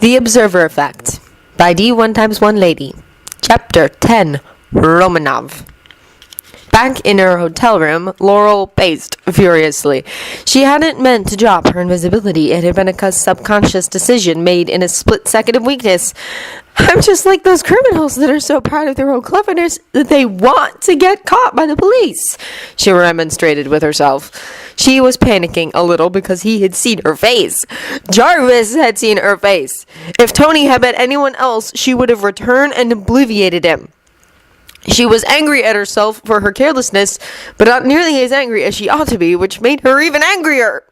The Observer Effect by D1 times 1 Lady. Chapter 10, Romanov. Back in her hotel room, Laurel paced furiously. She hadn't meant to drop her invisibility. It had been a subconscious decision made in a split second of weakness. I'm just like those criminals that are so proud of their own cleverness that they want to get caught by the police, she remonstrated with herself. She was panicking a little because he had seen her face. Jarvis had seen her face. If Tony had been anyone else, she would have returned and obliviated him. She was angry at herself for her carelessness, but not nearly as angry as she ought to be, which made her even angrier.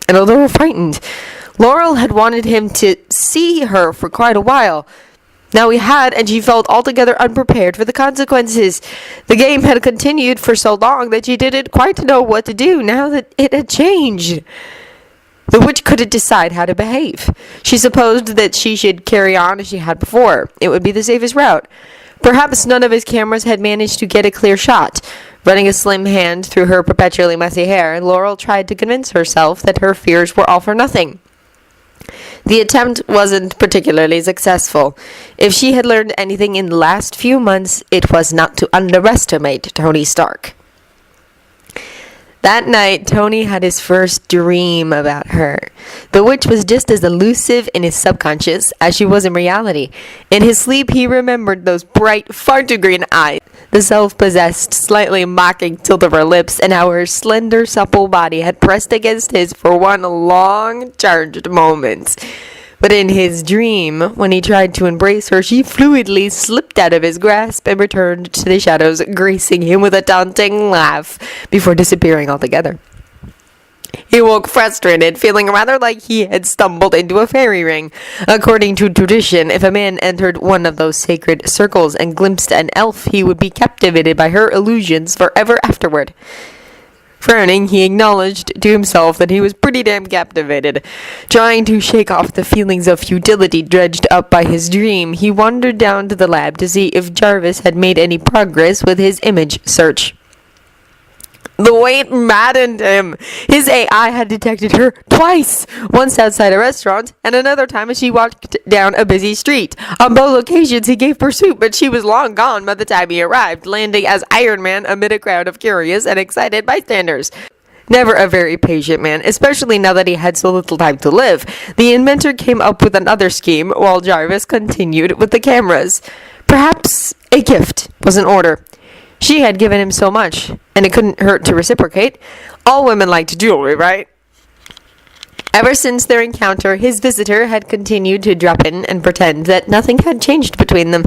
And a little frightened. Laurel had wanted him to see her for quite a while. Now he had, and she felt altogether unprepared for the consequences. The game had continued for so long that she didn't quite know what to do now that it had changed. The witch couldn't decide how to behave. She supposed that she should carry on as she had before. It would be the safest route. Perhaps none of his cameras had managed to get a clear shot. Running a slim hand through her perpetually messy hair, Laurel tried to convince herself that her fears were all for nothing. The attempt wasn't particularly successful. If she had learned anything in the last few months, it was not to underestimate Tony Stark. That night, Tony had his first dream about her. The witch was just as elusive in his subconscious as she was in reality. In his sleep, he remembered those bright, far-too-green eyes, the self-possessed, slightly mocking tilt of her lips, and how her slender, supple body had pressed against his for one long, charged moment. But in his dream, when he tried to embrace her, she fluidly slipped out of his grasp and returned to the shadows, gracing him with a taunting laugh before disappearing altogether. He woke frustrated, feeling rather like he had stumbled into a fairy ring. According to tradition, if a man entered one of those sacred circles and glimpsed an elf, he would be captivated by her illusions forever afterward. Frowning, he acknowledged to himself that he was pretty damn captivated. Trying to shake off the feelings of futility dredged up by his dream, he wandered down to the lab to see if Jarvis had made any progress with his image search. The wait maddened him. His AI had detected her twice, once outside a restaurant, and another time as she walked down a busy street. On both occasions he gave pursuit, but she was long gone by the time he arrived, landing as Iron Man amid a crowd of curious and excited bystanders. Never a very patient man, especially now that he had so little time to live. The inventor came up with another scheme, while Jarvis continued with the cameras. Perhaps a gift was in order. She had given him so much, and it couldn't hurt to reciprocate. All women liked jewelry, right? Ever since their encounter, his visitor had continued to drop in and pretend that nothing had changed between them.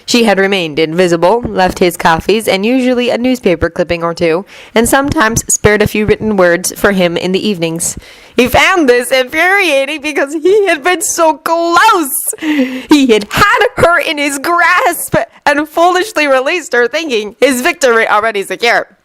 She had remained invisible, left his coffees, and usually a newspaper clipping or two, and sometimes spared a few written words for him in the evenings. He found this infuriating because he had been so close. He had her in his grasp and foolishly released her, thinking his victory already secure.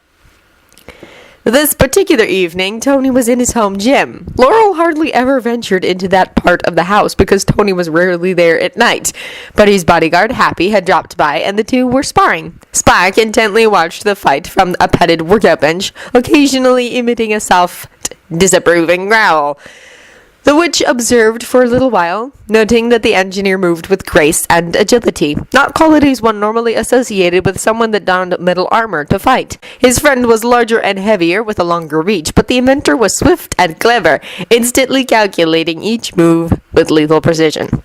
This particular evening, Tony was in his home gym. Laurel hardly ever ventured into that part of the house because Tony was rarely there at night. But his bodyguard, Happy, had dropped by and the two were sparring. Spike intently watched the fight from a padded workout bench, occasionally emitting a soft, disapproving growl. The witch observed for a little while, noting that the engineer moved with grace and agility, not qualities one normally associated with someone that donned metal armor to fight. His friend was larger and heavier with a longer reach, but the inventor was swift and clever, instantly calculating each move with lethal precision.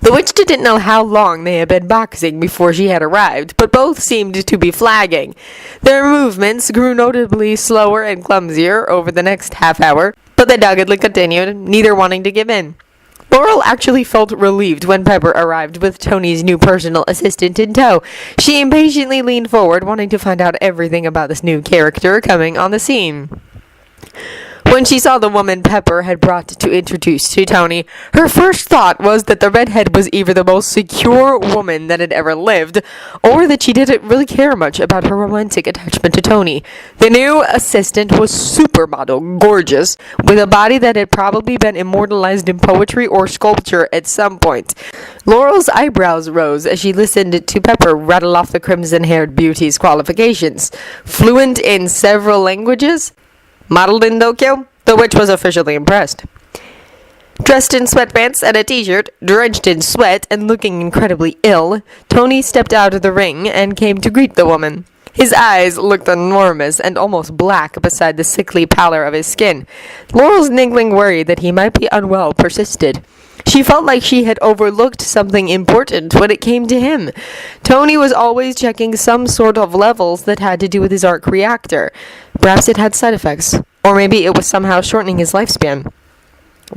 The witch didn't know how long they had been boxing before she had arrived, but both seemed to be flagging. Their movements grew notably slower and clumsier over the next half hour, but they doggedly continued, neither wanting to give in. Laurel actually felt relieved when Pepper arrived with Tony's new personal assistant in tow. She impatiently leaned forward, wanting to find out everything about this new character coming on the scene. When she saw the woman Pepper had brought to introduce to Tony, her first thought was that the redhead was either the most secure woman that had ever lived, or that she didn't really care much about her romantic attachment to Tony. The new assistant was supermodel gorgeous, with a body that had probably been immortalized in poetry or sculpture at some point. Laurel's eyebrows rose as she listened to Pepper rattle off the crimson-haired beauty's qualifications. Fluent in several languages, modeled in Tokyo, the witch was officially impressed. Dressed in sweatpants and a t-shirt, drenched in sweat and looking incredibly ill, Tony stepped out of the ring and came to greet the woman. His eyes looked enormous and almost black beside the sickly pallor of his skin. Laurel's niggling worry that he might be unwell persisted. She felt like she had overlooked something important when it came to him. Tony was always checking some sort of levels that had to do with his arc reactor. Perhaps it had side effects, or maybe it was somehow shortening his lifespan.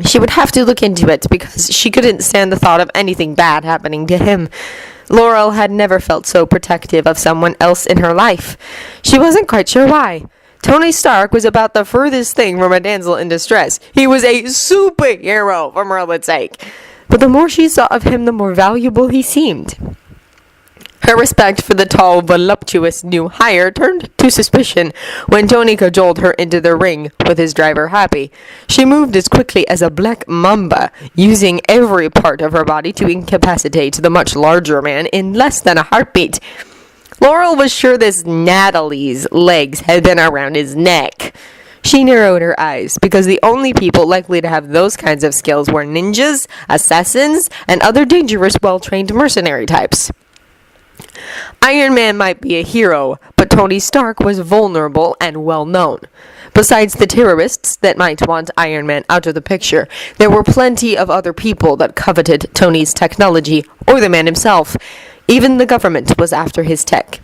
She would have to look into it because she couldn't stand the thought of anything bad happening to him. Laurel had never felt so protective of someone else in her life. She wasn't quite sure why. Tony Stark was about the furthest thing from a damsel in distress. He was a superhero, for Merlin's sake. But the more she saw of him, the more valuable he seemed. Her respect for the tall, voluptuous new hire turned to suspicion when Tony cajoled her into the ring with his driver Happy. She moved as quickly as a black mamba, using every part of her body to incapacitate the much larger man in less than a heartbeat. Laurel was sure this Natalie's legs had been around his neck. She narrowed her eyes, because the only people likely to have those kinds of skills were ninjas, assassins, and other dangerous, well-trained mercenary types. Iron Man might be a hero, but Tony Stark was vulnerable and well-known. Besides the terrorists that might want Iron Man out of the picture, there were plenty of other people that coveted Tony's technology, or the man himself. Even the government was after his tech.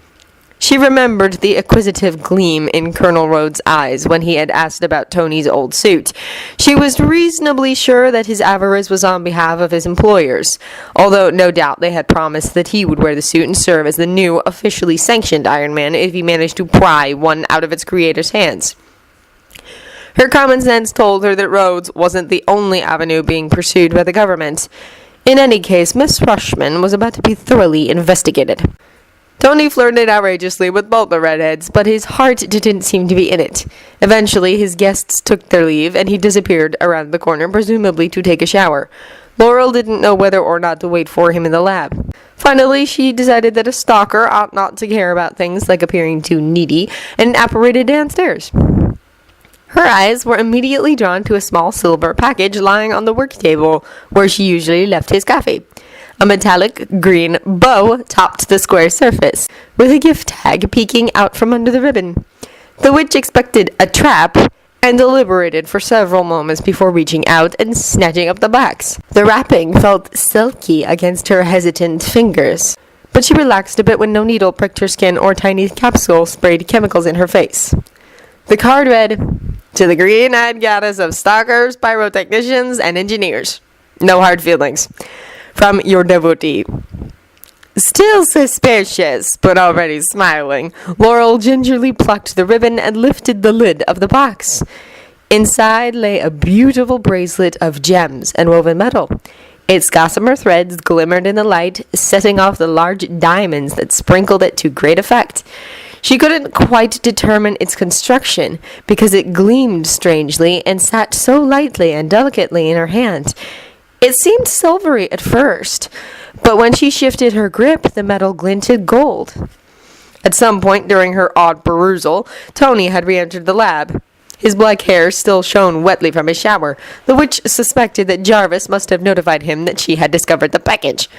She remembered the acquisitive gleam in Colonel Rhodes' eyes when he had asked about Tony's old suit. She was reasonably sure that his avarice was on behalf of his employers, although no doubt they had promised that he would wear the suit and serve as the new, officially sanctioned Iron Man if he managed to pry one out of its creator's hands. Her common sense told her that Rhodes wasn't the only avenue being pursued by the government. In any case, Miss Rushman was about to be thoroughly investigated. Tony flirted outrageously with both the redheads, but his heart didn't seem to be in it. Eventually, his guests took their leave, and he disappeared around the corner, presumably to take a shower. Laurel didn't know whether or not to wait for him in the lab. Finally, she decided that a stalker ought not to care about things like appearing too needy, and apparated downstairs. Her eyes were immediately drawn to a small silver package lying on the work table, where she usually left his coffee. A metallic green bow topped the square surface, with a gift tag peeking out from under the ribbon. The witch expected a trap, and deliberated for several moments before reaching out and snatching up the box. The wrapping felt silky against her hesitant fingers, but she relaxed a bit when no needle pricked her skin or tiny capsule sprayed chemicals in her face. The card read, "To the green-eyed goddess of stalkers, pyrotechnicians, and engineers. No hard feelings. From your devotee." Still suspicious, but already smiling, Laurel gingerly plucked the ribbon and lifted the lid of the box. Inside lay a beautiful bracelet of gems and woven metal. Its gossamer threads glimmered in the light, setting off the large diamonds that sprinkled it to great effect. She couldn't quite determine its construction, because it gleamed strangely and sat so lightly and delicately in her hand. It seemed silvery at first, but when she shifted her grip, the metal glinted gold. At some point during her odd perusal, Tony had re-entered the lab. His black hair still shone wetly from his shower. The witch suspected that Jarvis must have notified him that she had discovered the package.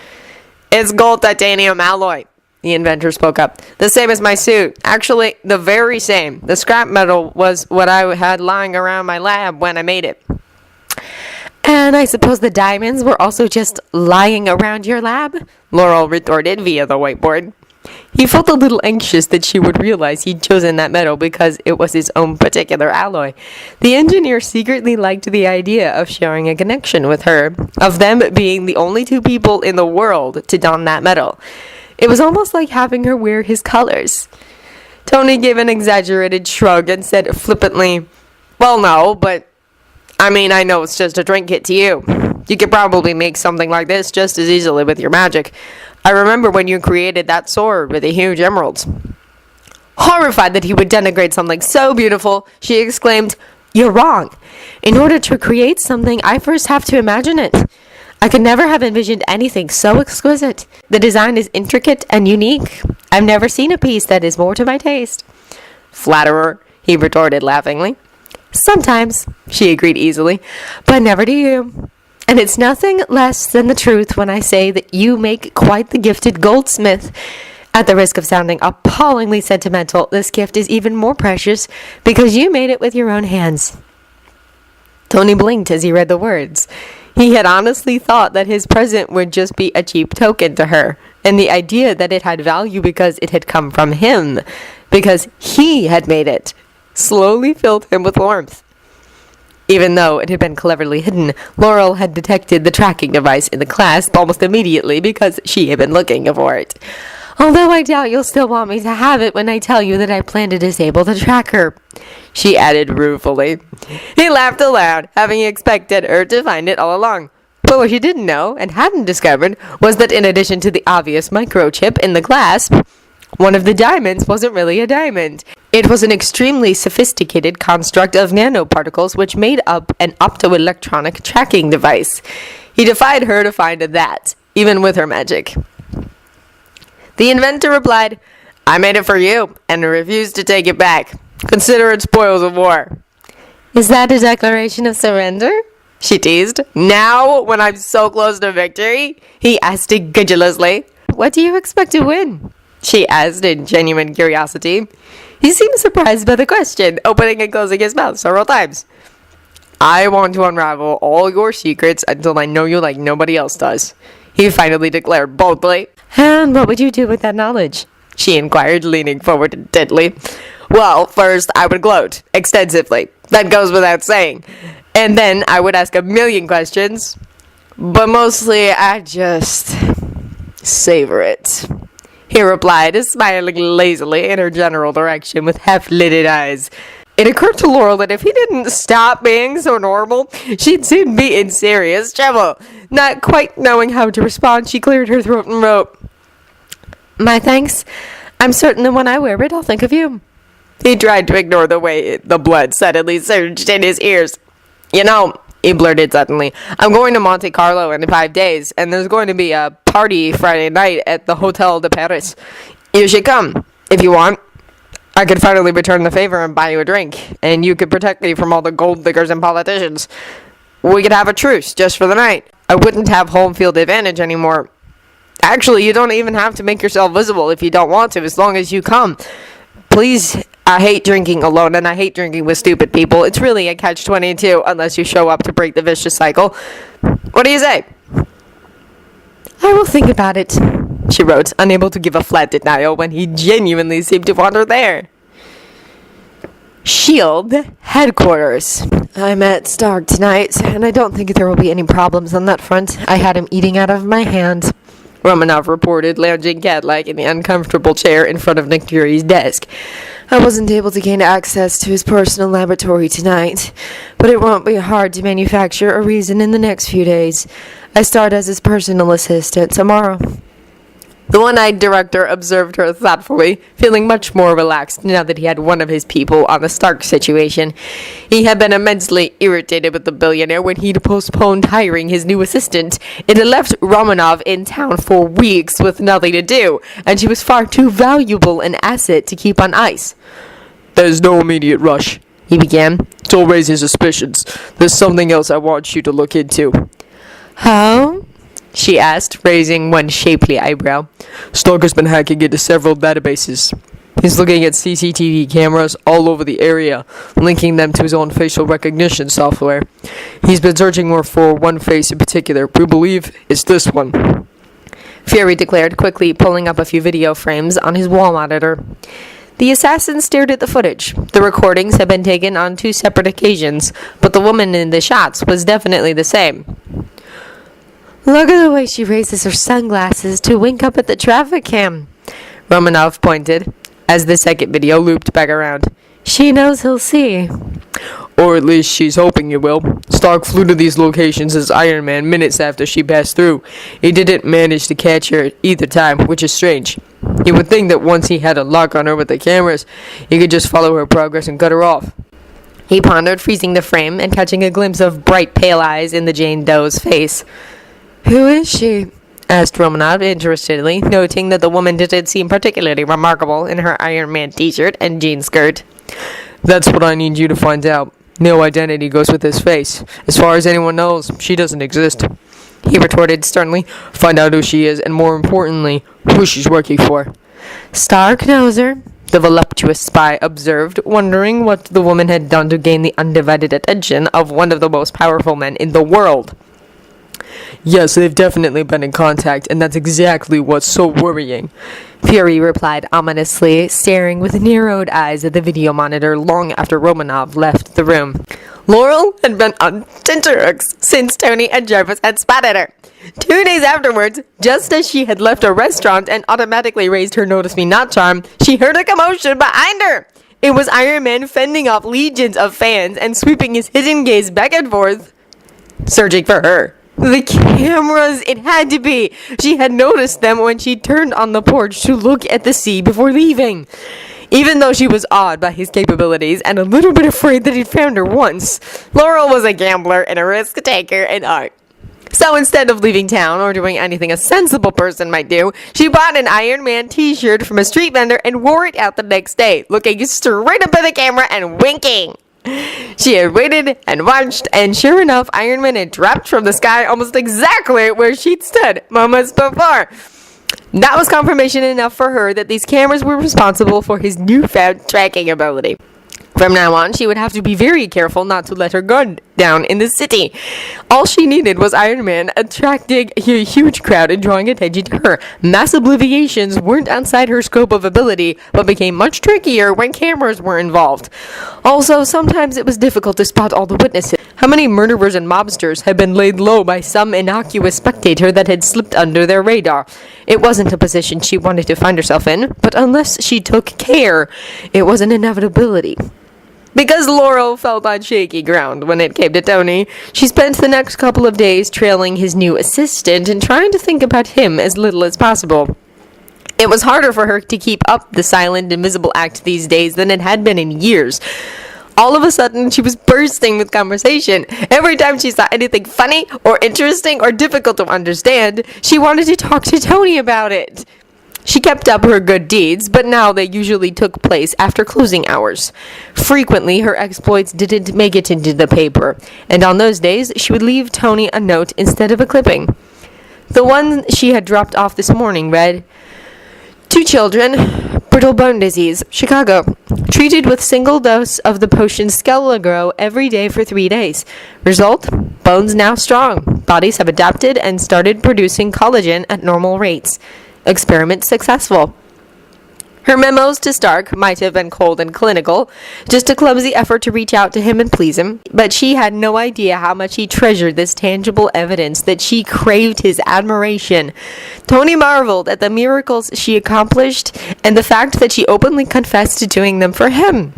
"It's gold titanium alloy," the inventor spoke up. "The same as my suit. Actually, the very same. The scrap metal was what I had lying around my lab when I made it." "And I suppose the diamonds were also just lying around your lab?" Laurel retorted via the whiteboard. He felt a little anxious that she would realize he'd chosen that metal because it was his own particular alloy. The engineer secretly liked the idea of sharing a connection with her, of them being the only two people in the world to don that metal. It was almost like having her wear his colors. Tony gave an exaggerated shrug and said flippantly, "Well, no, but I know it's just a trinket to you. You could probably make something like this just as easily with your magic. I remember when you created that sword with the huge emeralds." Horrified that he would denigrate something so beautiful, she exclaimed, "You're wrong. In order to create something, I first have to imagine it. I could never have envisioned anything so exquisite. The design is intricate and unique. I've never seen a piece that is more to my taste." "Flatterer," he retorted laughingly. "Sometimes," she agreed easily, "but never to you. And it's nothing less than the truth when I say that you make quite the gifted goldsmith. At the risk of sounding appallingly sentimental, this gift is even more precious because you made it with your own hands. Tony blinked as he read the words. He had honestly thought that his present would just be a cheap token to her, and the idea that it had value because it had come from him, because he had made it, slowly filled him with warmth. Even though it had been cleverly hidden, Laurel had detected the tracking device in the clasp almost immediately because she had been looking for it. Although I doubt you'll still want me to have it when I tell you that I plan to disable the tracker, she added ruefully. He laughed aloud, having expected her to find it all along. But what she didn't know, and hadn't discovered, was that in addition to the obvious microchip in the clasp, one of the diamonds wasn't really a diamond. It was an extremely sophisticated construct of nanoparticles which made up an optoelectronic tracking device. He defied her to find that, even with her magic. The inventor replied, I made it for you, and refused to take it back. Consider it spoils of war. Is that a declaration of surrender? She teased. Now, when I'm so close to victory? He asked incredulously. What do you expect to win? She asked in genuine curiosity. He seemed surprised by the question, opening and closing his mouth several times. I want to unravel all your secrets until I know you like nobody else does, he finally declared boldly. And what would you do with that knowledge? She inquired, leaning forward intently. Well, first, I would gloat extensively. That goes without saying. And then I would ask a million questions. But mostly, I just savor it. He replied, smiling lazily in her general direction with half-lidded eyes. It occurred to Laurel that if he didn't stop being so normal, she'd soon be in serious trouble. Not quite knowing how to respond, she cleared her throat and wrote, My thanks. I'm certain that when I wear it, I'll think of you. He tried to ignore the way the blood suddenly surged in his ears. You know, he blurted suddenly, I'm going to Monte Carlo in 5 days, and there's going to be a party Friday night at the Hotel de Paris. You should come, if you want. I could finally return the favor and buy you a drink, and you could protect me from all the gold diggers and politicians. We could have a truce just for the night. I wouldn't have home field advantage anymore. Actually, you don't even have to make yourself visible if you don't want to, as long as you come. Please, I hate drinking alone, and I hate drinking with stupid people. It's really a catch-22 unless you show up to break the vicious cycle. What do you say? I will think about it, she wrote, unable to give a flat denial when he genuinely seemed to want her there. SHIELD headquarters. I'm at Stark tonight, and I don't think there will be any problems on that front. I had him eating out of my hand, Romanov reported, lounging cat-like in the uncomfortable chair in front of Nick Fury's desk. I wasn't able to gain access to his personal laboratory tonight, but it won't be hard to manufacture a reason in the next few days. I start as his personal assistant tomorrow. The one-eyed director observed her thoughtfully, feeling much more relaxed now that he had one of his people on the Stark situation. He had been immensely irritated with the billionaire when he'd postponed hiring his new assistant. It had left Romanov in town for weeks with nothing to do, and she was far too valuable an asset to keep on ice. There's no immediate rush, he began. Don't raise your suspicions. There's something else I want you to look into. How? She asked, raising one shapely eyebrow. Stalker's been hacking into several databases. He's looking at CCTV cameras all over the area, linking them to his own facial recognition software. He's been searching for one face in particular. We believe it's this one, Fury declared, quickly pulling up a few video frames on his wall monitor. The assassin stared at the footage. The recordings had been taken on 2 separate occasions, but the woman in the shots was definitely the same. Look at the way she raises her sunglasses to wink up at the traffic cam, Romanov pointed, as the second video looped back around. She knows he'll see. Or at least she's hoping you will. Stark flew to these locations as Iron Man minutes after she passed through. He didn't manage to catch her either time, which is strange. You would think that once he had a lock on her with the cameras, he could just follow her progress and cut her off. He pondered, freezing the frame and catching a glimpse of bright pale eyes in the Jane Doe's face. Who is she? Asked Romanov interestedly, noting that the woman didn't seem particularly remarkable in her Iron Man t-shirt and jean skirt. That's what I need you to find out. No identity goes with his face. As far as anyone knows, she doesn't exist. He retorted sternly. Find out who she is, and more importantly, who she's working for. Stark knows her, the voluptuous spy observed, wondering what the woman had done to gain the undivided attention of one of the most powerful men in the world. Yes, they've definitely been in contact, and that's exactly what's so worrying. Fury replied ominously, staring with narrowed eyes at the video monitor long after Romanov left the room. Laurel had been on tenterhooks since Tony and Jarvis had spotted her. 2 days afterwards, just as she had left a restaurant and automatically raised her notice me not charm, she heard a commotion behind her. It was Iron Man fending off legions of fans and sweeping his hidden gaze back and forth, searching for her. The cameras, it had to be. She had noticed them when she turned on the porch to look at the sea before leaving. Even though she was awed by his capabilities and a little bit afraid that he'd found her once, Laurel was a gambler and a risk taker in art. So instead of leaving town or doing anything a sensible person might do, she bought an Iron Man t-shirt from a street vendor and wore it out the next day, looking straight up at the camera and winking. She had waited and watched, and sure enough, Iron Man had dropped from the sky almost exactly where she'd stood moments before. That was confirmation enough for her that these cameras were responsible for his newfound tracking ability. From now on, she would have to be very careful not to let her guard down in the city. All she needed was Iron Man attracting a huge crowd and drawing attention to her. Mass obliviations weren't outside her scope of ability, but became much trickier when cameras were involved. Also, sometimes it was difficult to spot all the witnesses. How many murderers and mobsters had been laid low by some innocuous spectator that had slipped under their radar? It wasn't a position she wanted to find herself in, but unless she took care, it was an inevitability. Because Laurel felt on shaky ground when it came to Tony, she spent the next couple of days trailing his new assistant and trying to think about him as little as possible. It was harder for her to keep up the silent, invisible act these days than it had been in years. All of a sudden, she was bursting with conversation. Every time she saw anything funny or interesting or difficult to understand, she wanted to talk to Tony about it. She kept up her good deeds, but now they usually took place after closing hours. Frequently, her exploits didn't make it into the paper, and on those days, she would leave Tony a note instead of a clipping. The one she had dropped off this morning read, 2 children, brittle bone disease, Chicago. Treated with single dose of the potion Skelegro every day for 3 days. Result, bones now strong. Bodies have adapted and started producing collagen at normal rates. Experiment successful. Her memos to Stark might have been cold and clinical, just a clumsy effort to reach out to him and please him, but she had no idea how much he treasured this tangible evidence that she craved his admiration. Tony marveled at the miracles she accomplished and the fact that she openly confessed to doing them for him.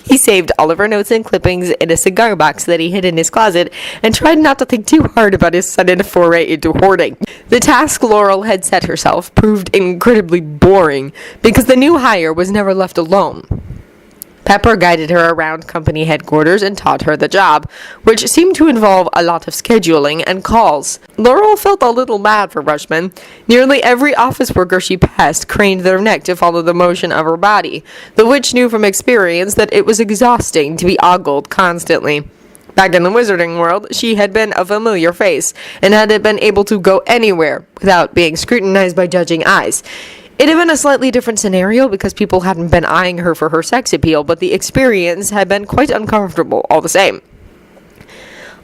He saved all of her notes and clippings in a cigar box that he hid in his closet and tried not to think too hard about his sudden foray into hoarding. The task Laurel had set herself proved incredibly boring because the new hire was never left alone. Pepper guided her around company headquarters and taught her the job, which seemed to involve a lot of scheduling and calls. Laurel felt a little bad for Rushman. Nearly every office worker she passed craned their neck to follow the motion of her body. The witch knew from experience that it was exhausting to be ogled constantly. Back in the wizarding world, she had been a familiar face, and had been able to go anywhere without being scrutinized by judging eyes. It had been a slightly different scenario because people hadn't been eyeing her for her sex appeal, but the experience had been quite uncomfortable all the same.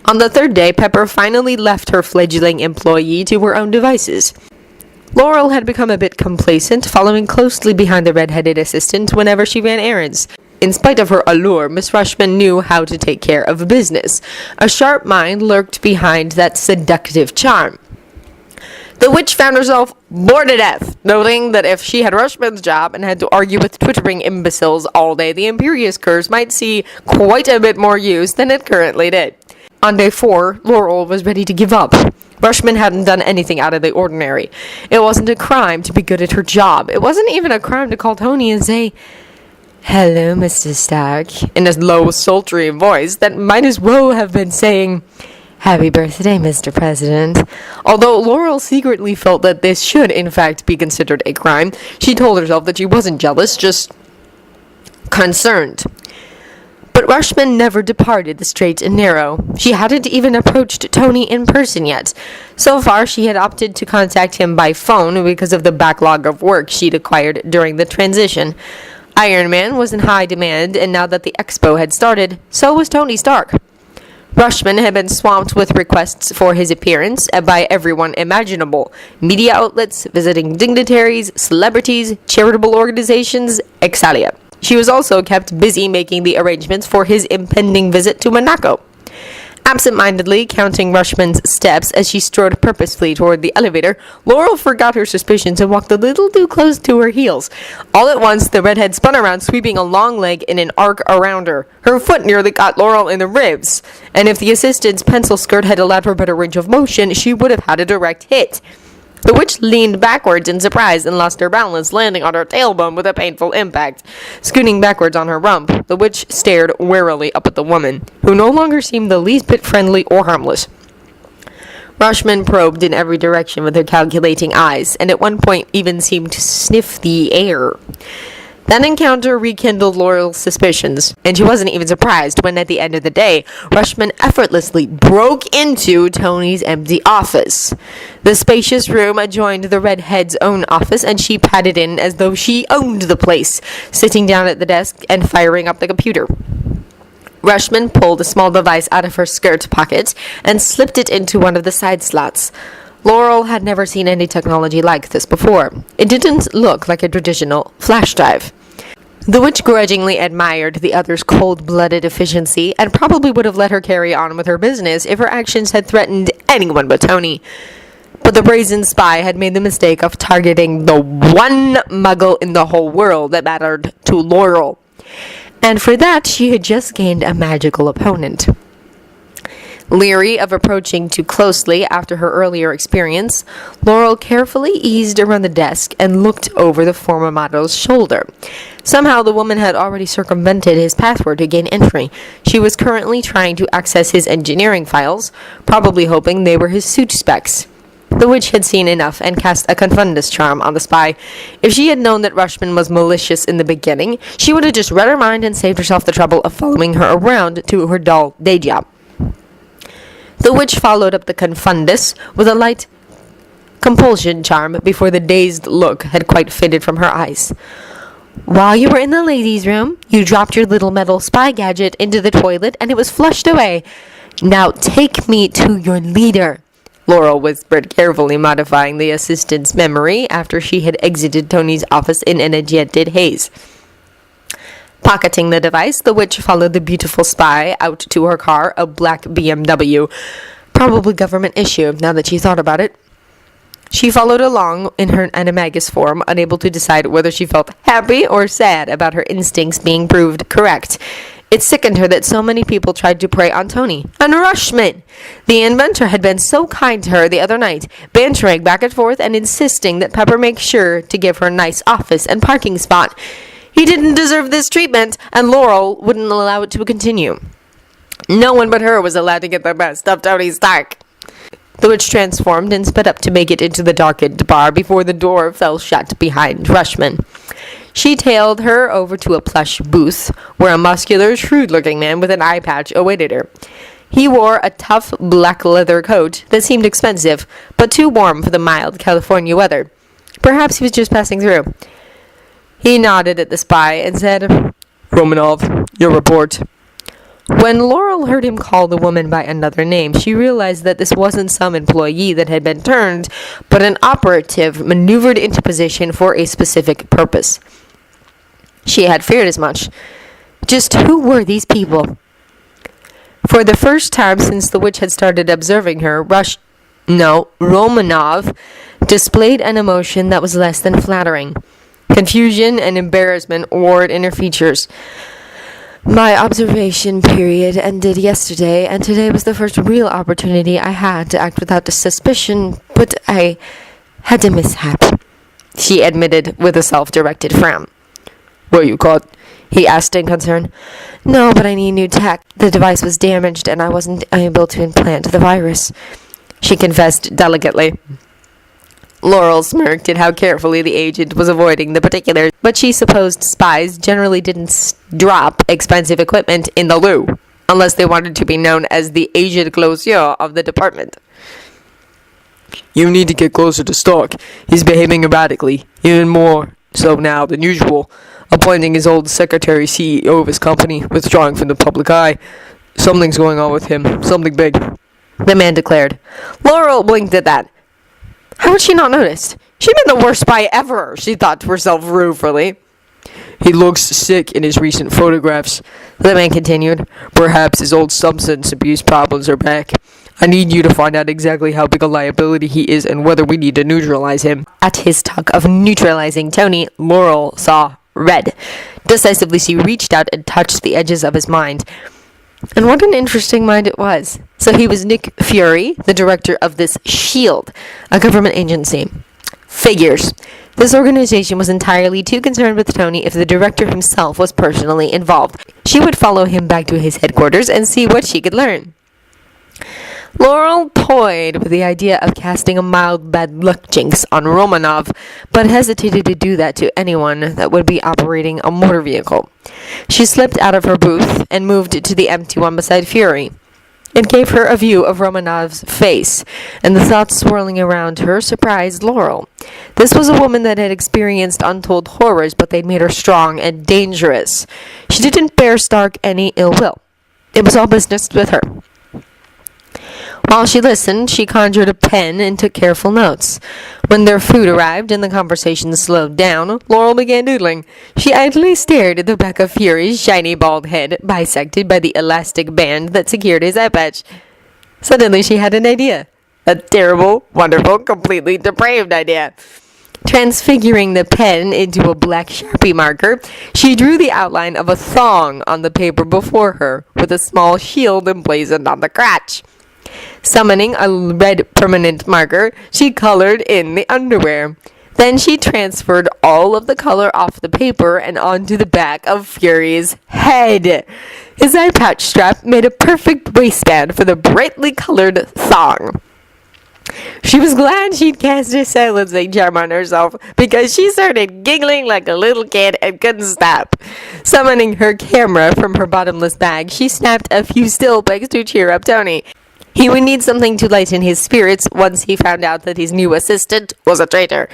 On the 3rd day, Pepper finally left her fledgling employee to her own devices. Laurel had become a bit complacent, following closely behind the red-headed assistant whenever she ran errands. In spite of her allure, Miss Rushman knew how to take care of business. A sharp mind lurked behind that seductive charm. The witch found herself bored to death, noting that if she had Rushman's job and had to argue with twittering imbeciles all day, the Imperious Curse might see quite a bit more use than it currently did. On day 4, Laurel was ready to give up. Rushman hadn't done anything out of the ordinary. It wasn't a crime to be good at her job. It wasn't even a crime to call Tony and say, "Hello, Mr. Stark," in a low, sultry voice that might as well have been saying, "Happy birthday, Mr. President." Although Laurel secretly felt that this should, in fact, be considered a crime, she told herself that she wasn't jealous, just concerned. But Rushman never departed the straight and narrow. She hadn't even approached Tony in person yet. So far, she had opted to contact him by phone because of the backlog of work she'd acquired during the transition. Iron Man was in high demand, and now that the expo had started, so was Tony Stark. Rushman had been swamped with requests for his appearance by everyone imaginable. Media outlets, visiting dignitaries, celebrities, charitable organizations, etc. She was also kept busy making the arrangements for his impending visit to Monaco. Absent-mindedly counting Rushman's steps as she strode purposefully toward the elevator, Laurel forgot her suspicions and walked a little too close to her heels. All at once, the redhead spun around, sweeping a long leg in an arc around her. Her foot nearly got Laurel in the ribs, and if the assistant's pencil skirt had allowed her better range of motion, she would have had a direct hit. The witch leaned backwards in surprise and lost her balance, landing on her tailbone with a painful impact. Scooting backwards on her rump, the witch stared warily up at the woman, who no longer seemed the least bit friendly or harmless. Rushman probed in every direction with her calculating eyes, and at one point even seemed to sniff the air. That encounter rekindled Laurel's suspicions, and she wasn't even surprised when, at the end of the day, Rushman effortlessly broke into Tony's empty office. The spacious room adjoined the redhead's own office, and she padded in as though she owned the place, sitting down at the desk and firing up the computer. Rushman pulled a small device out of her skirt pocket and slipped it into one of the side slots. Laurel had never seen any technology like this before. It didn't look like a traditional flash drive. The witch grudgingly admired the other's cold-blooded efficiency and probably would have let her carry on with her business if her actions had threatened anyone but Tony. But the brazen spy had made the mistake of targeting the one muggle in the whole world that mattered to Laurel. And for that, she had just gained a magical opponent. Leery of approaching too closely after her earlier experience, Laurel carefully eased around the desk and looked over the former model's shoulder. Somehow the woman had already circumvented his password to gain entry. She was currently trying to access his engineering files, probably hoping they were his suit specs. The witch had seen enough and cast a confundus charm on the spy. If she had known that Rushman was malicious in the beginning, she would have just read her mind and saved herself the trouble of following her around to her dull day job. The witch followed up the confundus with a light compulsion charm before the dazed look had quite faded from her eyes. While you were in the ladies' room, you dropped your little metal spy gadget into the toilet and it was flushed away. Now take me to your leader, Laurel whispered, carefully modifying the assistant's memory after she had exited Tony's office in an enchanted haze. Pocketing the device, the witch followed the beautiful spy out to her car, a black BMW. Probably government issue, now that she thought about it. She followed along in her animagus form, unable to decide whether she felt happy or sad about her instincts being proved correct. It sickened her that so many people tried to prey on Tony. And Rushman! The inventor had been so kind to her the other night, bantering back and forth and insisting that Pepper make sure to give her a nice office and parking spot. He didn't deserve this treatment, and Laurel wouldn't allow it to continue. No one but her was allowed to get the best of Tony Stark. The witch transformed and sped up to make it into the darkened bar before the door fell shut behind Rushman. She tailed her over to a plush booth, where a muscular, shrewd-looking man with an eye patch awaited her. He wore a tough black leather coat that seemed expensive, but too warm for the mild California weather. Perhaps he was just passing through. He nodded at the spy and said, "Romanov, your report." When Laurel heard him call the woman by another name, she realized that this wasn't some employee that had been turned, but an operative maneuvered into position for a specific purpose. She had feared as much. Just who were these people? For the first time since the witch had started observing her, Romanov displayed an emotion that was less than flattering. Confusion and embarrassment warred in her features. My observation period ended yesterday, and today was the first real opportunity I had to act without suspicion, but I had a mishap, she admitted with a self-directed frown. Were you caught? He asked in concern. No, but I need new tech. The device was damaged, and I wasn't able to implant the virus, she confessed delicately. Laurel smirked at how carefully the agent was avoiding the particulars, but she supposed spies generally didn't drop expensive equipment in the loo, unless they wanted to be known as the agent closure of the department. You need to get closer to Stark. He's behaving erratically, even more so now than usual, appointing his old secretary CEO of his company, withdrawing from the public eye. Something's going on with him, something big. The man declared. Laurel blinked at that. How had she not noticed? She'd been the worst spy ever, she thought to herself ruefully. He looks sick in his recent photographs, the man continued. Perhaps his old substance abuse problems are back. I need you to find out exactly how big a liability he is and whether we need to neutralize him. At his talk of neutralizing Tony, Laurel saw red. Decisively, she reached out and touched the edges of his mind. And what an interesting mind it was. So he was Nick Fury, the director of this SHIELD, a government agency. Figures. This organization was entirely too concerned with Tony if the director himself was personally involved. She would follow him back to his headquarters and see what she could learn. Laurel toyed with the idea of casting a mild bad luck jinx on Romanov, but hesitated to do that to anyone that would be operating a motor vehicle. She slipped out of her booth and moved to the empty one beside Fury. It gave her a view of Romanov's face, and the thoughts swirling around her surprised Laurel. This was a woman that had experienced untold horrors, but they'd made her strong and dangerous. She didn't bear Stark any ill will. It was all business with her. While she listened, she conjured a pen and took careful notes. When their food arrived and the conversation slowed down, Laurel began doodling. She idly stared at the back of Fury's shiny bald head, bisected by the elastic band that secured his eye patch. Suddenly she had an idea. A terrible, wonderful, completely depraved idea. Transfiguring the pen into a black Sharpie marker, she drew the outline of a thong on the paper before her, with a small shield emblazoned on the crotch. Summoning a red permanent marker, she colored in the underwear. Then she transferred all of the color off the paper and onto the back of Fury's head. His eye patch strap made a perfect waistband for the brightly colored thong. She was glad she'd cast a silencing charm on herself, because she started giggling like a little kid and couldn't stop. Summoning her camera from her bottomless bag, she snapped a few still pics to cheer up Tony. He would need something to lighten his spirits once he found out that his new assistant was a traitor.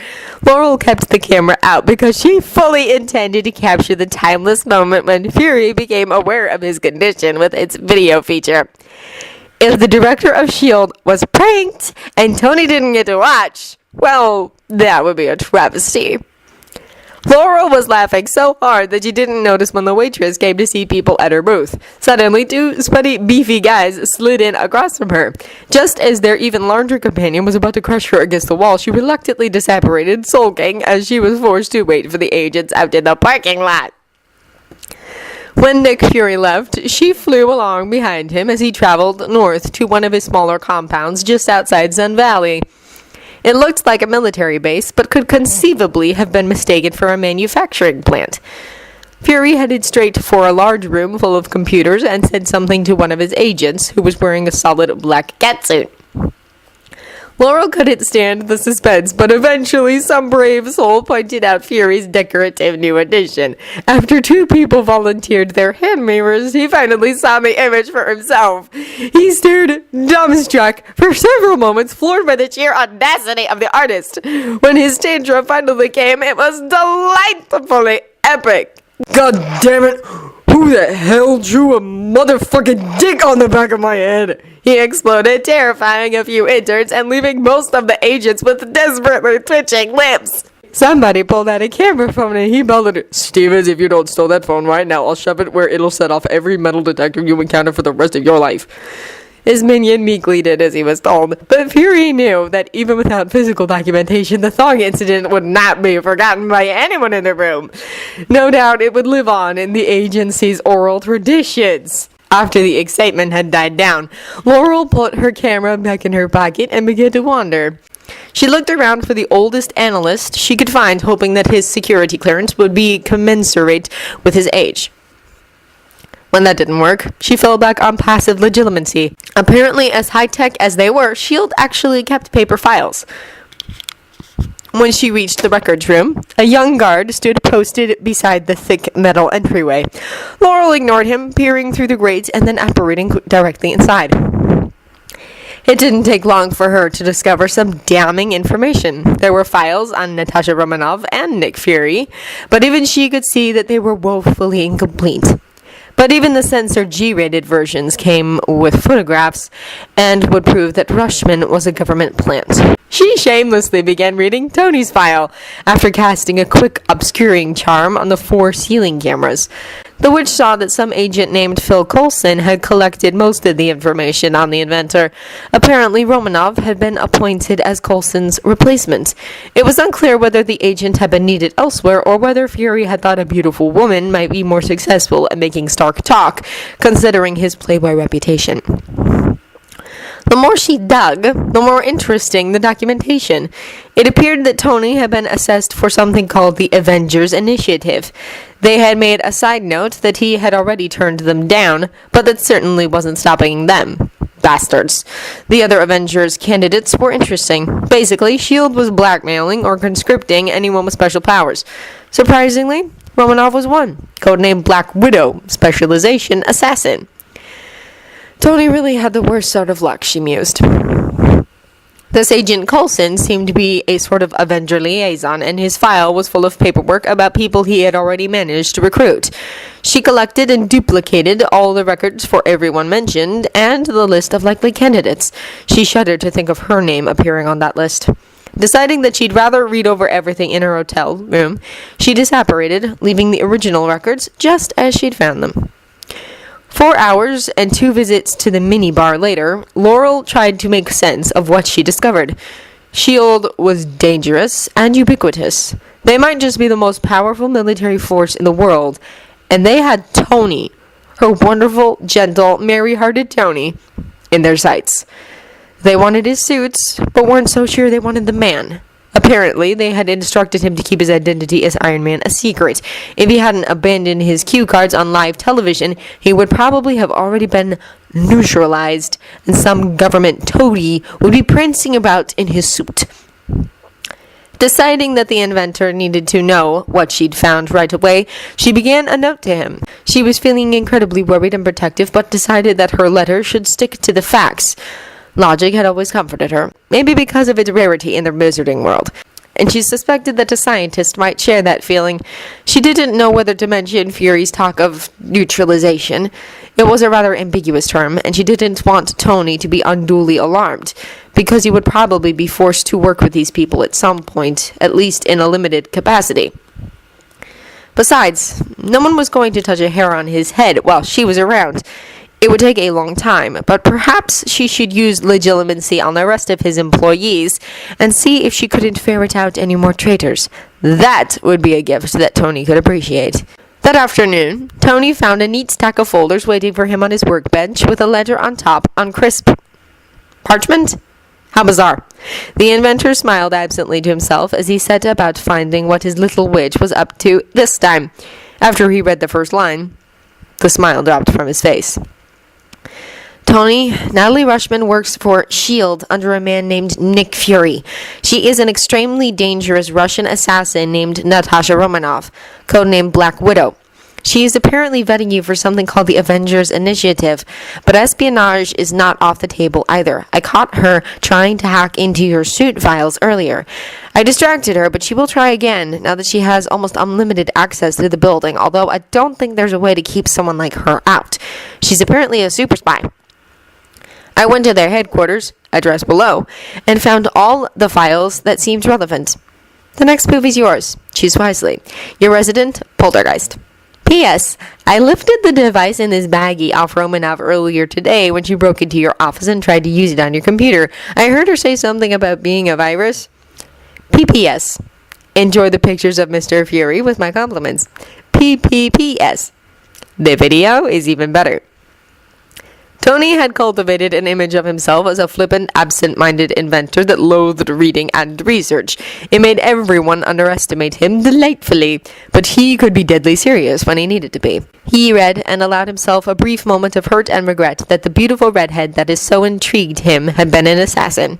Laurel kept the camera out because she fully intended to capture the timeless moment when Fury became aware of his condition with its video feature. If the director of S.H.I.E.L.D. was pranked and Tony didn't get to watch, well, that would be a travesty. Laurel was laughing so hard that she didn't notice when the waitress came to see people at her booth. Suddenly, two sweaty, beefy guys slid in across from her. Just as their even larger companion was about to crush her against the wall, she reluctantly disapparated, sulking as she was forced to wait for the agents out in the parking lot. When Nick Fury left, she flew along behind him as he traveled north to one of his smaller compounds just outside Sun Valley. It looked like a military base, but could conceivably have been mistaken for a manufacturing plant. Fury headed straight for a large room full of computers and said something to one of his agents, who was wearing a solid black catsuit. Laurel couldn't stand the suspense, but eventually some brave soul pointed out Fury's decorative new addition. After two people volunteered their hand mirrors, he finally saw the image for himself. He stared dumbstruck for several moments, floored by the sheer audacity of the artist. When his tantrum finally came, it was delightfully epic. God damn it! Who the hell drew a motherfucking dick on the back of my head? He exploded, terrifying a few interns and leaving most of the agents with desperately twitching lips. Somebody pulled out a camera phone and he bellowed, Stevens, if you don't steal that phone right now, I'll shove it where it'll set off every metal detector you encounter for the rest of your life. His minion meekly did as he was told, but Fury knew that even without physical documentation, the thong incident would not be forgotten by anyone in the room. No doubt it would live on in the agency's oral traditions. After the excitement had died down, Laurel put her camera back in her pocket and began to wander. She looked around for the oldest analyst she could find, hoping that his security clearance would be commensurate with his age. When that didn't work, she fell back on passive legitimacy. Apparently, as high-tech as they were, S.H.I.E.L.D. actually kept paper files. When she reached the records room, a young guard stood posted beside the thick metal entryway. Laurel ignored him, peering through the grates and then apparating directly inside. It didn't take long for her to discover some damning information. There were files on Natasha Romanov and Nick Fury, but even she could see that they were woefully incomplete. But even the censored G-rated versions came with photographs and would prove that Rushman was a government plant. She shamelessly began reading Tony's file after casting a quick obscuring charm on the 4 ceiling cameras. The witch saw that some agent named Phil Coulson had collected most of the information on the inventor. Apparently, Romanov had been appointed as Coulson's replacement. It was unclear whether the agent had been needed elsewhere or whether Fury had thought a beautiful woman might be more successful at making Stark talk, considering his playboy reputation. The more she dug, the more interesting the documentation. It appeared that Tony had been assessed for something called the Avengers Initiative. They had made a side note that he had already turned them down, but that certainly wasn't stopping them. Bastards. The other Avengers candidates were interesting. Basically, S.H.I.E.L.D. was blackmailing or conscripting anyone with special powers. Surprisingly, Romanov was one. Codename Black Widow, specialization assassin. Tony really had the worst sort of luck, she mused. This Agent Coulson seemed to be a sort of Avenger liaison, and his file was full of paperwork about people he had already managed to recruit. She collected and duplicated all the records for everyone mentioned, and the list of likely candidates. She shuddered to think of her name appearing on that list. Deciding that she'd rather read over everything in her hotel room, she disapparated, leaving the original records just as she'd found them. 4 hours and 2 visits to the minibar later, Laurel tried to make sense of what she discovered. S.H.I.E.L.D. was dangerous and ubiquitous. They might just be the most powerful military force in the world, and they had Tony, her wonderful, gentle, merry-hearted Tony, in their sights. They wanted his suits, but weren't so sure they wanted the man. Apparently, they had instructed him to keep his identity as Iron Man a secret. If he hadn't abandoned his cue cards on live television, he would probably have already been neutralized, and some government toady would be prancing about in his suit. Deciding that the inventor needed to know what she'd found right away, she began a note to him. She was feeling incredibly worried and protective, but decided that her letter should stick to the facts. Logic had always comforted her, maybe because of its rarity in the wizarding world, and she suspected that a scientist might share that feeling. She didn't know whether to mention Fury's talk of neutralization. It was a rather ambiguous term, and she didn't want Tony to be unduly alarmed, because he would probably be forced to work with these people at some point, at least in a limited capacity. Besides, no one was going to touch a hair on his head while she was around. It would take a long time, but perhaps she should use legitimacy on the rest of his employees and see if she couldn't ferret out any more traitors. That would be a gift that Tony could appreciate. That afternoon, Tony found a neat stack of folders waiting for him on his workbench with a letter on top on crisp parchment? How bizarre. The inventor smiled absently to himself as he set about finding what his little witch was up to this time. After he read the first line, the smile dropped from his face. Tony, Natalie Rushman works for S.H.I.E.L.D. under a man named Nick Fury. She is an extremely dangerous Russian assassin named Natasha Romanov, codenamed Black Widow. She is apparently vetting you for something called the Avengers Initiative, but espionage is not off the table either. I caught her trying to hack into your suit files earlier. I distracted her, but she will try again now that she has almost unlimited access to the building, although I don't think there's a way to keep someone like her out. She's apparently a super spy. I went to their headquarters, address below, and found all the files that seemed relevant. The next move is yours. Choose wisely. Your resident, Poltergeist. P.S. I lifted the device in this baggie off Romanov earlier today when she broke into your office and tried to use it on your computer. I heard her say something about being a virus. P.P.S. Enjoy the pictures of Mr. Fury with my compliments. P.P.P.S. The video is even better. Tony had cultivated an image of himself as a flippant, absent-minded inventor that loathed reading and research. It made everyone underestimate him delightfully, but he could be deadly serious when he needed to be. He read and allowed himself a brief moment of hurt and regret that the beautiful redhead that had so intrigued him had been an assassin.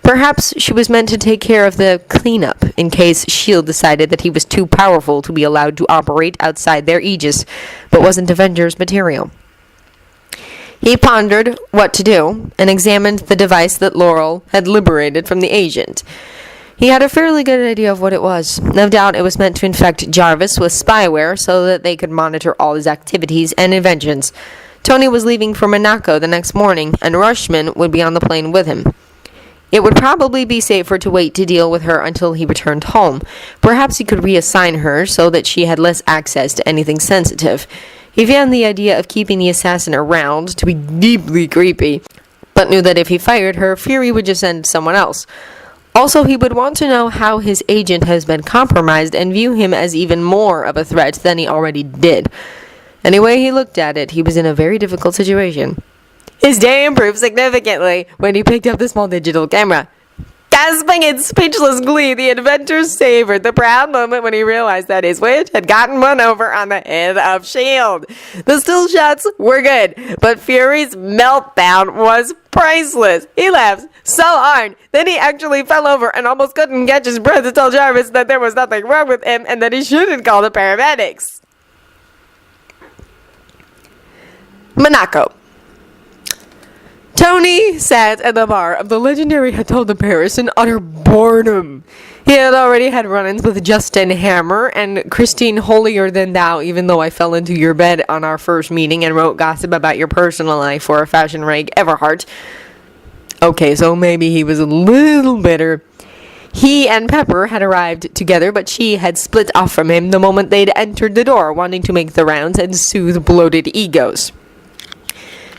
Perhaps she was meant to take care of the cleanup in case S.H.I.E.L.D. decided that he was too powerful to be allowed to operate outside their aegis, but wasn't Avengers material. He pondered what to do and examined the device that Laurel had liberated from the agent. He had a fairly good idea of what it was. No doubt it was meant to infect Jarvis with spyware so that they could monitor all his activities and inventions. Tony was leaving for Monaco the next morning, and Rushman would be on the plane with him. It would probably be safer to wait to deal with her until he returned home. Perhaps he could reassign her so that she had less access to anything sensitive. He found the idea of keeping the assassin around to be deeply creepy, but knew that if he fired her, Fury would just send someone else. Also, he would want to know how his agent has been compromised and view him as even more of a threat than he already did. Any way he looked at it, he was in a very difficult situation. His day improved significantly when he picked up the small digital camera. Gasping in speechless glee, the inventor savored the proud moment when he realized that his witch had gotten one over on the head of S.H.I.E.L.D. The still shots were good, but Fury's meltdown was priceless. He laughed so hard that he actually fell over and almost couldn't catch his breath to tell Jarvis that there was nothing wrong with him and that he shouldn't call the paramedics. Monaco. Tony sat at the bar of the legendary Hotel de Paris in utter boredom. He had already had run-ins with Justin Hammer and Christine Holier Than Thou, even though I fell into your bed on our first meeting and wrote gossip about your personal life for a fashion rag Everhart. Okay, so maybe he was a little bitter. He and Pepper had arrived together, but she had split off from him the moment they'd entered the door, wanting to make the rounds and soothe bloated egos.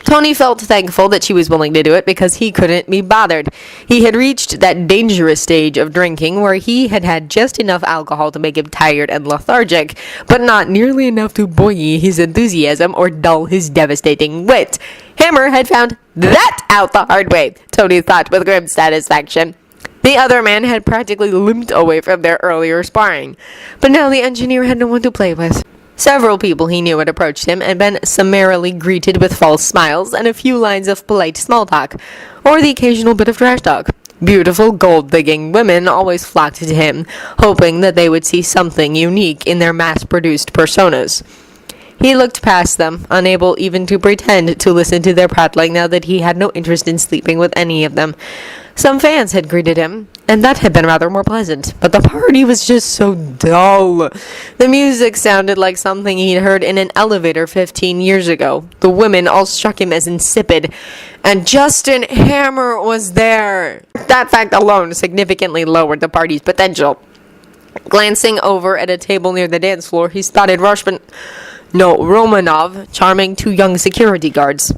Tony felt thankful that she was willing to do it because he couldn't be bothered. He had reached that dangerous stage of drinking where he had had just enough alcohol to make him tired and lethargic, but not nearly enough to buoy his enthusiasm or dull his devastating wit. Hammer had found that out the hard way, Tony thought with grim satisfaction. The other man had practically limped away from their earlier sparring, but now the engineer had no one to play with. Several people he knew had approached him and been summarily greeted with false smiles and a few lines of polite small talk, or the occasional bit of trash talk. Beautiful, gold-digging women always flocked to him, hoping that they would see something unique in their mass-produced personas. He looked past them, unable even to pretend to listen to their prattling now that he had no interest in sleeping with any of them. Some fans had greeted him, and that had been rather more pleasant, but the party was just so dull. The music sounded like something he'd heard in an elevator 15 years ago. The women all struck him as insipid, and Justin Hammer was there. That fact alone significantly lowered the party's potential. Glancing over at a table near the dance floor, he spotted Romanov charming two young security guards.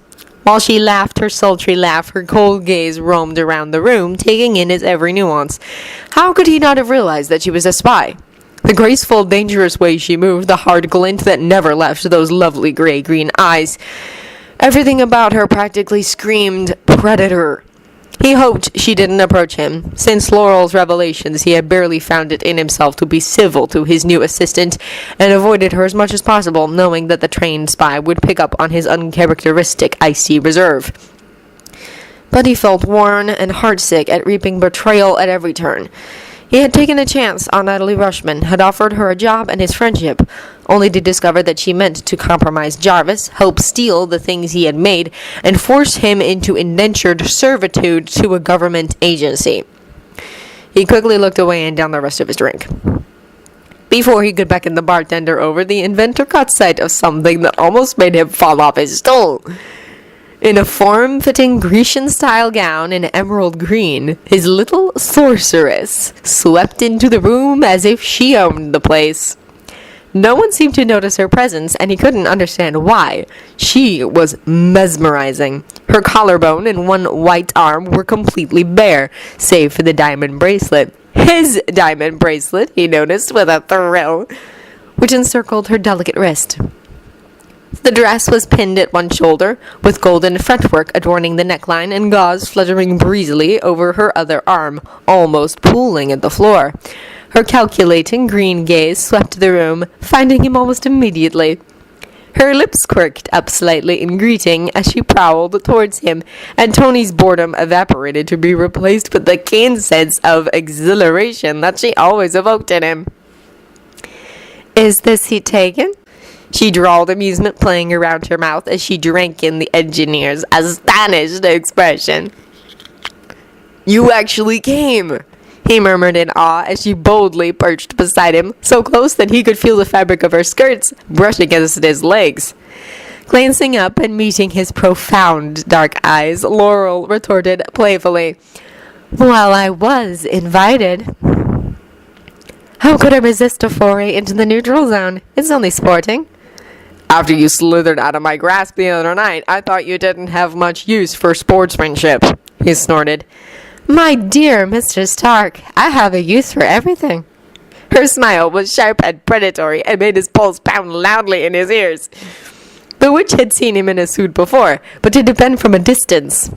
While she laughed her sultry laugh, her cold gaze roamed around the room, taking in its every nuance. How could he not have realized that she was a spy? The graceful, dangerous way she moved, the hard glint that never left those lovely gray-green eyes. Everything about her practically screamed predator. He hoped she didn't approach him. Since Laurel's revelations, he had barely found it in himself to be civil to his new assistant, and avoided her as much as possible, knowing that the trained spy would pick up on his uncharacteristic icy reserve. But he felt worn and heartsick at reaping betrayal at every turn. He had taken a chance on Natalie Rushman, had offered her a job and his friendship, only to discover that she meant to compromise Jarvis, help steal the things he had made, and force him into indentured servitude to a government agency. He quickly looked away and downed the rest of his drink. Before he could beckon the bartender over, the inventor caught sight of something that almost made him fall off his stool. In a form-fitting Grecian-style gown in emerald green, his little sorceress swept into the room as if she owned the place. No one seemed to notice her presence, and he couldn't understand why. She was mesmerizing. Her collarbone and one white arm were completely bare, save for the diamond bracelet. His diamond bracelet, he noticed with a thrill, which encircled her delicate wrist. The dress was pinned at one shoulder, with golden fretwork adorning the neckline and gauze fluttering breezily over her other arm, almost pooling at the floor. Her calculating green gaze swept the room, finding him almost immediately. Her lips quirked up slightly in greeting as she prowled towards him, and Tony's boredom evaporated to be replaced with the keen sense of exhilaration that she always evoked in him. Is this seat taken? She drawled, amusement playing around her mouth as she drank in the engineer's astonished expression. "You actually came," he murmured in awe as she boldly perched beside him, so close that he could feel the fabric of her skirts brush against his legs. Glancing up and meeting his profound dark eyes, Laurel retorted playfully, "Well, I was invited. How could I resist a foray into the neutral zone? It's only sporting." After you slithered out of my grasp the other night, I thought you didn't have much use for sportsmanship," he snorted. "My dear Mr. Stark, I have a use for everything." Her smile was sharp and predatory and made his pulse pound loudly in his ears. The witch had seen him in a suit before, but it had been from a distance.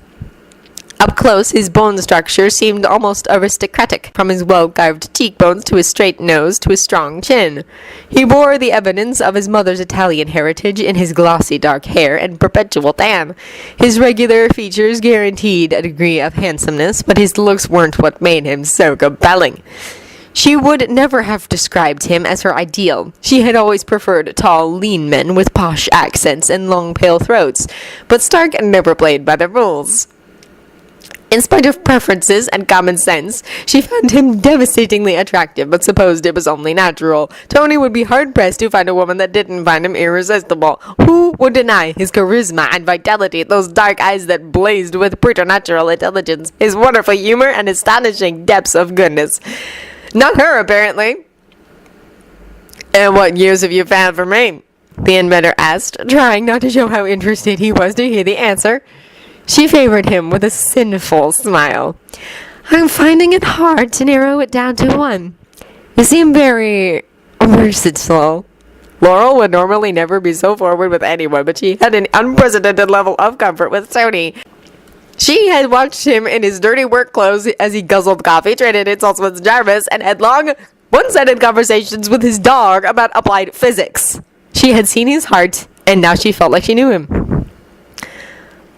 Up close, his bone structure seemed almost aristocratic, from his well-carved cheekbones to his straight nose to his strong chin. He bore the evidence of his mother's Italian heritage in his glossy dark hair and perpetual tan. His regular features guaranteed a degree of handsomeness, but his looks weren't what made him so compelling. She would never have described him as her ideal. She had always preferred tall, lean men with posh accents and long, pale throats, but Stark never played by the rules. In spite of preferences and common sense, she found him devastatingly attractive, but supposed it was only natural. Tony would be hard-pressed to find a woman that didn't find him irresistible. Who would deny his charisma and vitality, those dark eyes that blazed with preternatural intelligence, his wonderful humor, and astonishing depths of goodness? Not her, apparently. "And what use have you found for me?" the inventor asked, trying not to show how interested he was to hear the answer. She favored him with a sinful smile. "I'm finding it hard to narrow it down to one. You seem very versatile." Laurel would normally never be so forward with anyone, but she had an unprecedented level of comfort with Tony. She had watched him in his dirty work clothes as he guzzled coffee, traded insults with Jarvis, and had long, one-sided conversations with his dog about applied physics. She had seen his heart, and now she felt like she knew him.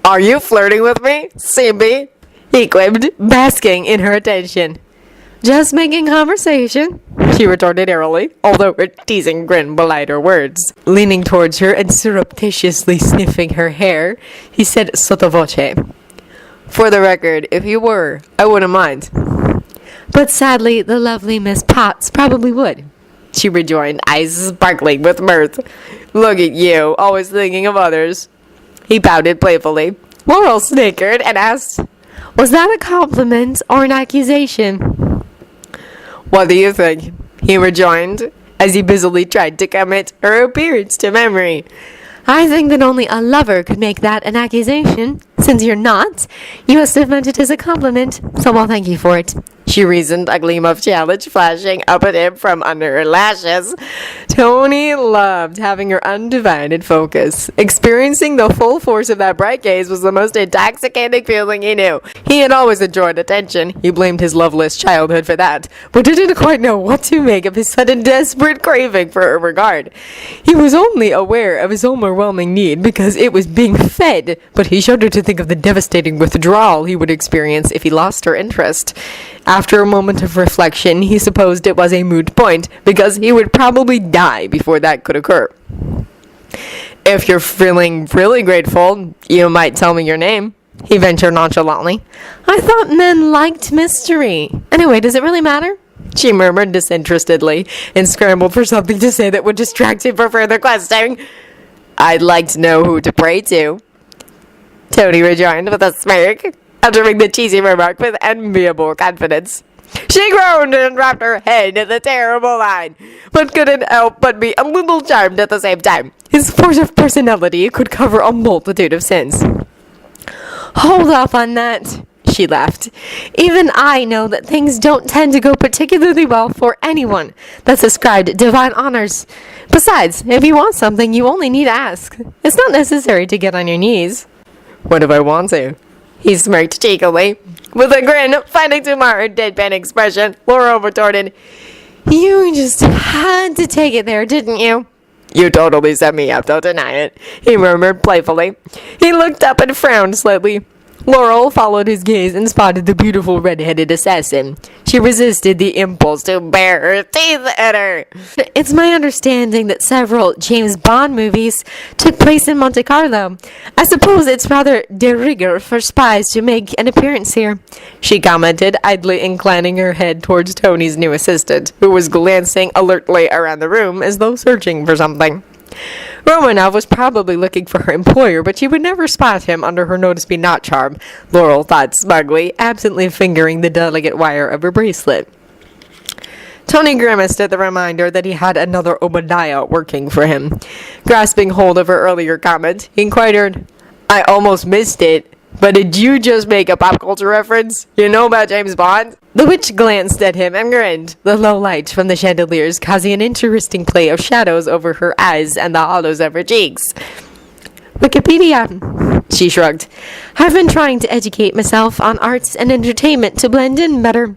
"Are you flirting with me, CB?" he quipped, basking in her attention. "Just making conversation," she retorted airily, although her teasing grin belied her words. Leaning towards her and surreptitiously sniffing her hair, he said sotto voce, "For the record, if you were, I wouldn't mind." "But sadly, the lovely Miss Potts probably would," she rejoined, eyes sparkling with mirth. "Look at you, always thinking of others." He pouted playfully. Laurel snickered and asked, "Was that a compliment or an accusation?" "What do you think?" he rejoined, as he busily tried to commit her appearance to memory. "I think that only a lover could make that an accusation. Since you're not, you must have meant it as a compliment, so I'll thank you for it," she reasoned, a gleam of challenge flashing up at him from under her lashes. Tony loved having her undivided focus. Experiencing the full force of that bright gaze was the most intoxicating feeling he knew. He had always enjoyed attention. He blamed his loveless childhood for that, but didn't quite know what to make of his sudden desperate craving for her regard. He was only aware of his overwhelming need because it was being fed, but he shuddered to think of the devastating withdrawal he would experience if he lost her interest. After a moment of reflection, he supposed it was a moot point, because he would probably die before that could occur. "If you're feeling really grateful, you might tell me your name," he ventured nonchalantly. "I thought men liked mystery. Anyway, does it really matter?" she murmured disinterestedly, and scrambled for something to say that would distract him from further questioning. "I'd like to know who to pray to," Tony rejoined with a smirk, uttering the cheesy remark with enviable confidence. She groaned and dropped her head at the terrible line, but couldn't help but be a little charmed at the same time. His force of personality could cover a multitude of sins. "Hold off on that," she laughed. "Even I know that things don't tend to go particularly well for anyone that's ascribed divine honors. Besides, if you want something, you only need to ask. It's not necessary to get on your knees." "What if I want to?" he smirked cheekily. With a grin, finding to mar her deadpan expression, Laurel retorted, "You just had to take it there, didn't you?" You totally set me up, don't deny it, he murmured playfully. He looked up and frowned slightly. Laurel followed his gaze and spotted the beautiful red-headed assassin. She resisted the impulse to bare her teeth at her. It's my understanding that several James Bond movies took place in Monte Carlo. I suppose it's rather de rigueur for spies to make an appearance here, she commented, idly inclining her head towards Tony's new assistant, who was glancing alertly around the room as though searching for something. Romanov was probably looking for her employer, but she would never spot him under her notice me not charm, Laurel thought smugly, absently fingering the delicate wire of her bracelet. Tony grimaced at the reminder that he had another Obadiah working for him. Grasping hold of her earlier comment, he inquired, I almost missed it, but did you just make a pop culture reference? You know about James Bond? The witch glanced at him and grinned, the low light from the chandeliers causing an interesting play of shadows over her eyes and the hollows of her cheeks. Wikipedia, she shrugged. I've been trying to educate myself on arts and entertainment to blend in better.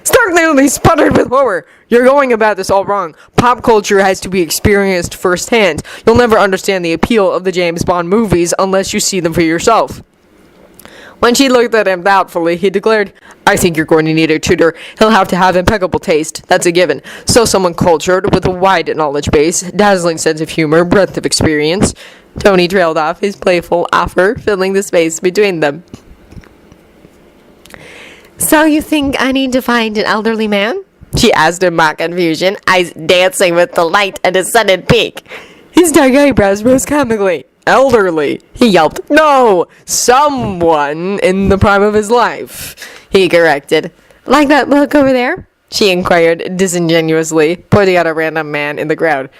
Stark nearly sputtered with horror. You're going about this all wrong. Pop culture has to be experienced firsthand. You'll never understand the appeal of the James Bond movies unless you see them for yourself. When she looked at him doubtfully, he declared, I think you're going to need a tutor. He'll have to have impeccable taste. That's a given. So someone cultured, with a wide knowledge base, dazzling sense of humor, breadth of experience. Tony trailed off, his playful offer filling the space between them. So you think I need to find an elderly man? She asked in mock confusion, eyes dancing with delight at his sudden pique. His dark eyebrows rose comically. Elderly, he yelped. No, someone in the prime of his life, he corrected. Like that look over there? She inquired disingenuously, pointing at a random man in the crowd.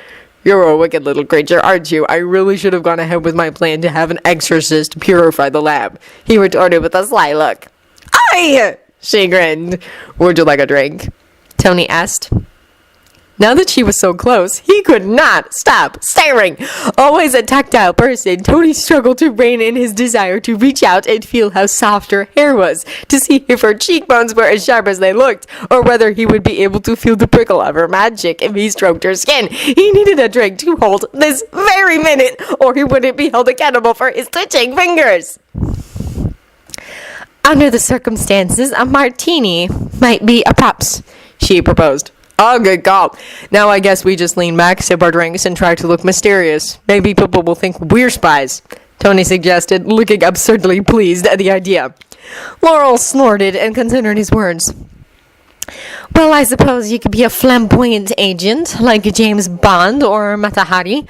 You're a wicked little creature, aren't you? I really should have gone ahead with my plan to have an exorcist purify the lab, he retorted with a sly look. Aye! She grinned. Would you like a drink? Tony asked. Now that she was so close, he could not stop staring. Always a tactile person, Tony struggled to rein in his desire to reach out and feel how soft her hair was, to see if her cheekbones were as sharp as they looked, or whether he would be able to feel the prickle of her magic if he stroked her skin. He needed a drink to hold this very minute, or he wouldn't be held accountable for his twitching fingers. Under the circumstances, a martini might be a props, she proposed. Oh, good call. Now I guess we just lean back, sip our drinks, and try to look mysterious. Maybe people will think we're spies, Tony suggested, looking absurdly pleased at the idea. Laurel snorted and considered his words. Well, I suppose you could be a flamboyant agent, like James Bond or Mata Hari.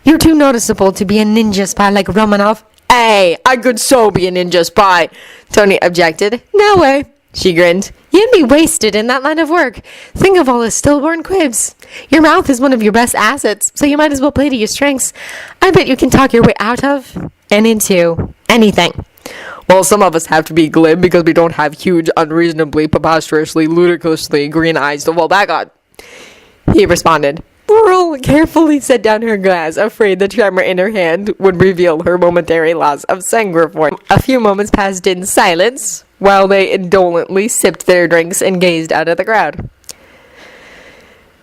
You're too noticeable to be a ninja spy like Romanov. Hey, I could so be a ninja spy, Tony objected. No way, she grinned. You'd be wasted in that line of work. Think of all the stillborn quibs. Your mouth is one of your best assets, so you might as well play to your strengths. I bet you can talk your way out of and into anything. Well, some of us have to be glib because we don't have huge, unreasonably, preposterously, ludicrously green eyes to fall back on, he responded. Laurel carefully set down her glass, afraid the tremor in her hand would reveal her momentary loss of sang-froid. A few moments passed in silence, while they indolently sipped their drinks and gazed out at the crowd.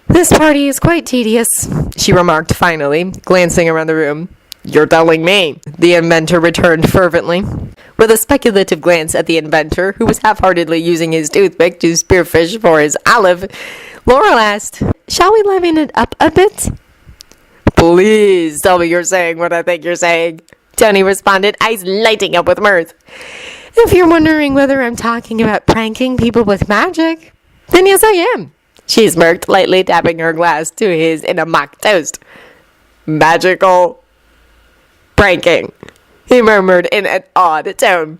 This party is quite tedious, she remarked finally, glancing around the room. You're telling me, the inventor returned fervently. With a speculative glance at the inventor, who was half-heartedly using his toothpick to spearfish for his olive, Laurel asked, Shall we liven it up a bit? Please tell me you're saying what I think you're saying, Tony responded, eyes lighting up with mirth. If you're wondering whether I'm talking about pranking people with magic, then yes, I am. She smirked, lightly tapping her glass to his in a mock toast. Magical pranking, he murmured in an odd tone.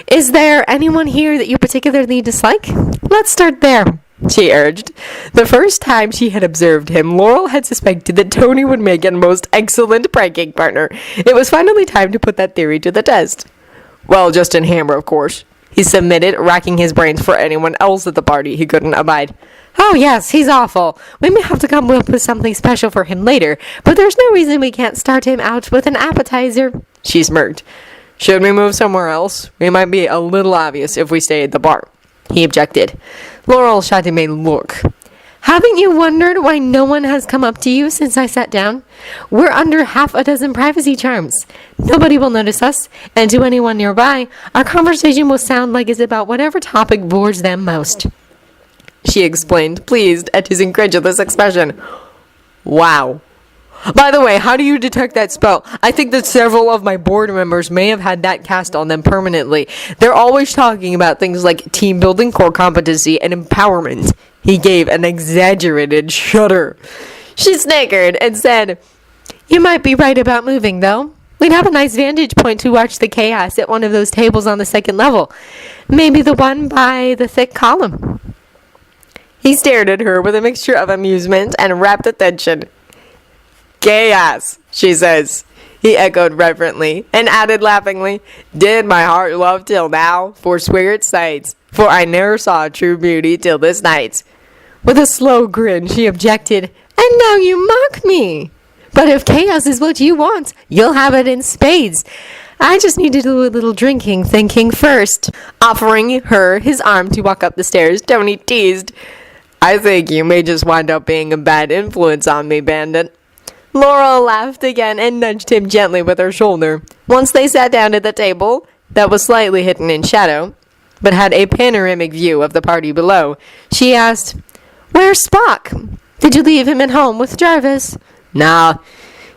Is there anyone here that you particularly dislike? Let's start there, she urged. The first time she had observed him, Laurel had suspected that Tony would make a most excellent pranking partner. It was finally time to put that theory to the test. Well, Justin Hammer, of course, he submitted, racking his brains for anyone else at the party he couldn't abide. Oh yes, he's awful. We may have to come up with something special for him later, but there's no reason we can't start him out with an appetizer, she smirked. Should we move somewhere else? We might be a little obvious if we stay at the bar, he objected. Laurel shot him a look. Haven't you wondered why no one has come up to you since I sat down? We're under half a dozen privacy charms. Nobody will notice us, and to anyone nearby, our conversation will sound like it's about whatever topic bores them most. She explained, pleased at his incredulous expression. Wow. By the way, how do you detect that spell? I think that several of my board members may have had that cast on them permanently. They're always talking about things like team building, core competency, and empowerment. He gave an exaggerated shudder. She snickered and said, You might be right about moving, though. We'd have a nice vantage point to watch the chaos at one of those tables on the second level. Maybe the one by the thick column. He stared at her with a mixture of amusement and rapt attention. Chaos, she says. He echoed reverently, and added laughingly, Did my heart love till now, forswear its sights, for I ne'er saw true beauty till this night. With a slow grin, she objected, And now you mock me. But if chaos is what you want, you'll have it in spades. I just need to do a little thinking first. Offering her his arm to walk up the stairs, Tony teased, I think you may just wind up being a bad influence on me, Bandit. Laurel laughed again and nudged him gently with her shoulder. Once they sat down at the table, that was slightly hidden in shadow, but had a panoramic view of the party below, she asked, Where's Spock? Did you leave him at home with Jarvis? Nah,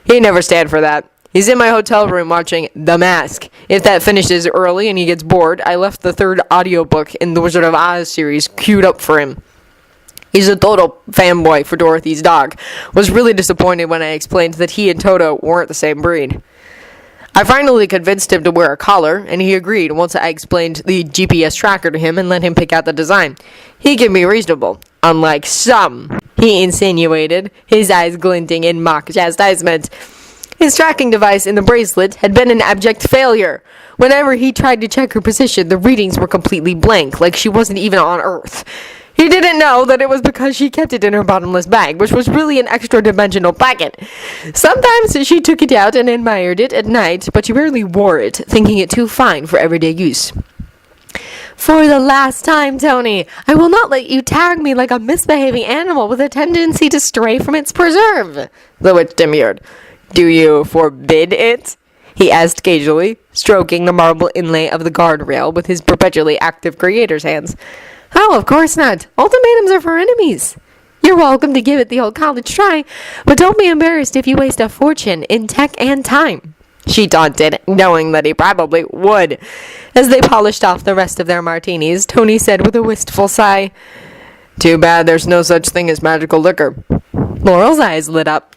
he never stand for that. He's in my hotel room watching The Mask. If that finishes early and he gets bored, I left the third audiobook in the Wizard of Oz series queued up for him. He's a total fanboy for Dorothy's dog. Was really disappointed when I explained that he and Toto weren't the same breed. I finally convinced him to wear a collar, and he agreed once I explained the GPS tracker to him and let him pick out the design. He can be reasonable, unlike some, he insinuated, his eyes glinting in mock chastisement. His tracking device in the bracelet had been an abject failure. Whenever he tried to check her position, the readings were completely blank, like she wasn't even on Earth. He didn't know that it was because she kept it in her bottomless bag, which was really an extra-dimensional packet. Sometimes she took it out and admired it at night, but she rarely wore it, thinking it too fine for everyday use. For the last time, Tony, I will not let you tag me like a misbehaving animal with a tendency to stray from its preserve, the witch demurred. Do you forbid it? He asked casually, stroking the marble inlay of the guardrail with his perpetually active creator's hands. Oh, of course not. Ultimatums are for enemies. You're welcome to give it the old college try, but don't be embarrassed if you waste a fortune in tech and time. She taunted, knowing that he probably would. As they polished off the rest of their martinis, Tony said with a wistful sigh, Too bad there's no such thing as magical liquor. Laurel's eyes lit up.